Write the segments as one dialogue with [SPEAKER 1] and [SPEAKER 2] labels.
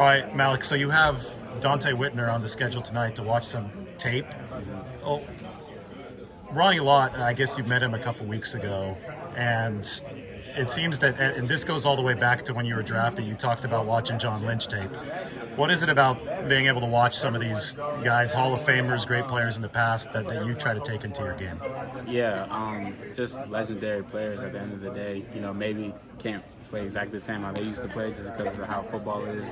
[SPEAKER 1] All right, Malik, so you have Dante Whitner on the schedule tonight to watch some tape. Oh, Ronnie Lott, I guess you met him a couple weeks ago, and it seems that, and this goes all the way back to when you were drafted, you talked about watching John Lynch tape. What is it about being able to watch some of these guys, Hall of Famers, great players in the past, that you try to take into your game?
[SPEAKER 2] Yeah, just legendary players at the end of the day. Maybe can't play exactly the same how they used to play just because of how football is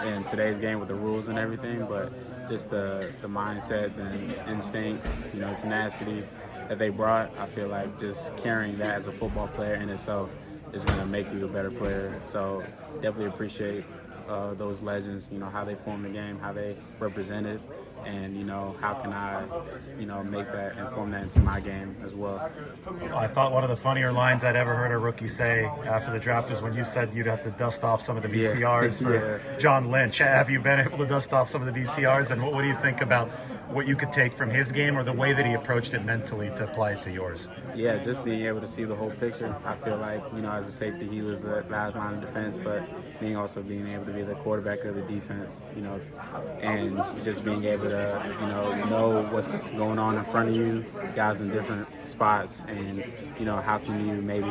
[SPEAKER 2] in today's game with the rules and everything, but just the mindset and instincts, tenacity that they brought, I feel like just carrying that as a football player in itself is going to make you a better player. So definitely appreciate those legends, how they formed the game, how they represented, and, how can I, make that and form that into my game as well.
[SPEAKER 1] I thought one of the funnier lines I'd ever heard a rookie say after the draft was when you said you'd have to dust off some of the VCRs for John Lynch. Have you been able to dust off some of the VCRs, and what do you think about what you could take from his game or the way that he approached it mentally to apply it to yours?
[SPEAKER 2] Yeah, just being able to see the whole picture. I feel like, as a safety, he was the last line of defense, but being able to be the quarterback of the defense, and just being able to, know what's going on in front of you, guys in different spots, and, how can you maybe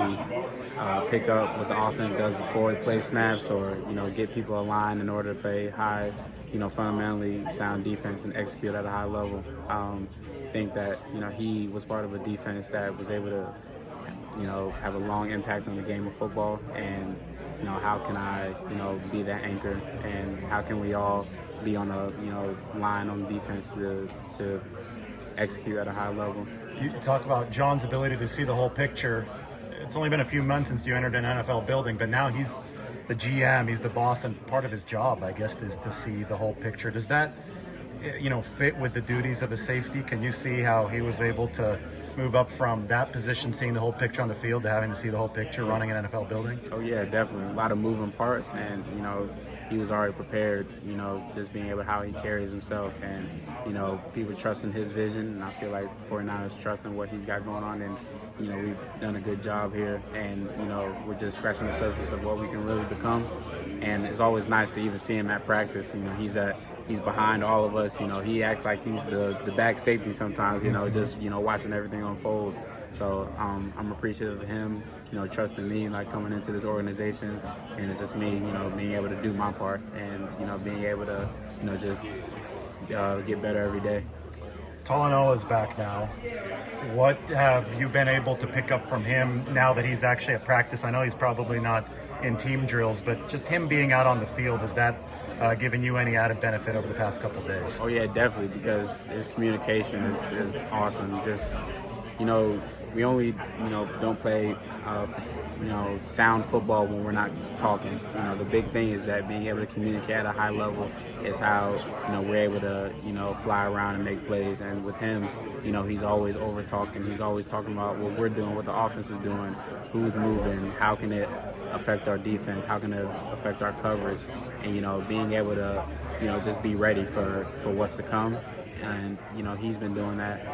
[SPEAKER 2] pick up what the offense does before it plays snaps, or, get people aligned in order to play high, fundamentally sound defense and execute at a high level. I think that, he was part of a defense that was able to, have a long impact on the game of football, and, how can I, be that anchor, and how can we all be on a, line on defense to execute at a high level.
[SPEAKER 1] You talk about John's ability to see the whole picture. It's only been a few months since you entered an NFL building, but now he's the GM, he's the boss, and part of his job, I guess, is to see the whole picture. Does that, fit with the duties of a safety? Can you see how he was able to move up from that position, seeing the whole picture on the field, to having to see the whole picture running an NFL building?
[SPEAKER 2] Oh yeah, definitely. A lot of moving parts, and he was already prepared, just being able how he carries himself, and, people trusting his vision, and I feel like 49ers trusting what he's got going on, and, we've done a good job here, and, we're just scratching the surface of what we can really become, and it's always nice to even see him at practice. He's behind all of us, he acts like he's the back safety sometimes, just, watching everything unfold. So I'm appreciative of him, trusting me, like coming into this organization, and it's just me, being able to do my part, and, being able to, just get better every day.
[SPEAKER 1] Talanoa's back now. What have you been able to pick up from him now that he's actually at practice? I know he's probably not in team drills, but just him being out on the field, has that given you any added benefit over the past couple of days?
[SPEAKER 2] Oh yeah, definitely, because his communication is awesome. Just, we only, don't play, sound football when we're not talking. The big thing is that being able to communicate at a high level is how, we're able to, fly around and make plays. And with him, he's always over talking. He's always talking about what we're doing, what the offense is doing, who's moving, how can it affect our defense, how can it affect our coverage, and, being able to, just be ready for what's to come. And, he's been doing that,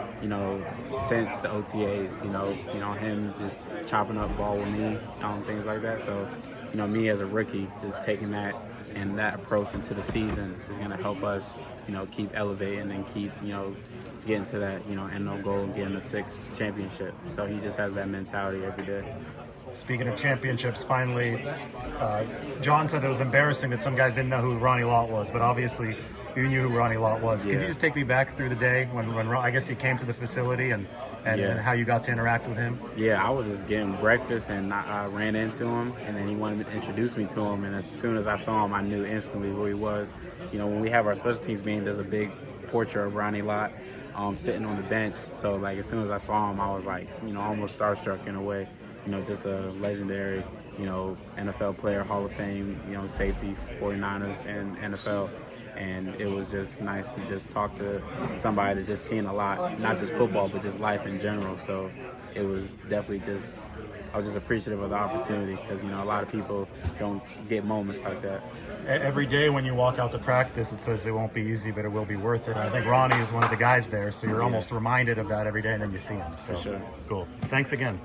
[SPEAKER 2] since the OTAs, him just chopping up ball with me, things like that. So, me as a rookie, just taking that and that approach into the season is going to help us, keep elevating and keep, getting to that, end goal and getting the 6th championship. So he just has that mentality every day.
[SPEAKER 1] Speaking of championships, finally, John said it was embarrassing that some guys didn't know who Ronnie Lott was, but obviously you knew who Ronnie Lott was.
[SPEAKER 2] Yeah.
[SPEAKER 1] Can you just take me back through the day when I guess he came to the facility and how you got to interact with him?
[SPEAKER 2] Yeah, I was just getting breakfast, and I ran into him, and then he wanted to introduce me to him, and as soon as I saw him, I knew instantly who he was. When we have our special teams meeting, there's a big portrait of Ronnie Lott sitting on the bench. So, like, as soon as I saw him, I was like, almost starstruck in a way. Just a legendary, NFL player, Hall of Fame, safety, 49ers and NFL. And it was just nice to just talk to somebody that's just seen a lot, not just football, but just life in general. So it was definitely I was just appreciative of the opportunity, because, a lot of people don't get moments like that.
[SPEAKER 1] Every day when you walk out to practice, it says it won't be easy, but it will be worth it. And I think Ronnie is one of the guys there, so you're almost reminded of that every day, and then you see him. So
[SPEAKER 2] For sure.
[SPEAKER 1] Cool. Thanks again.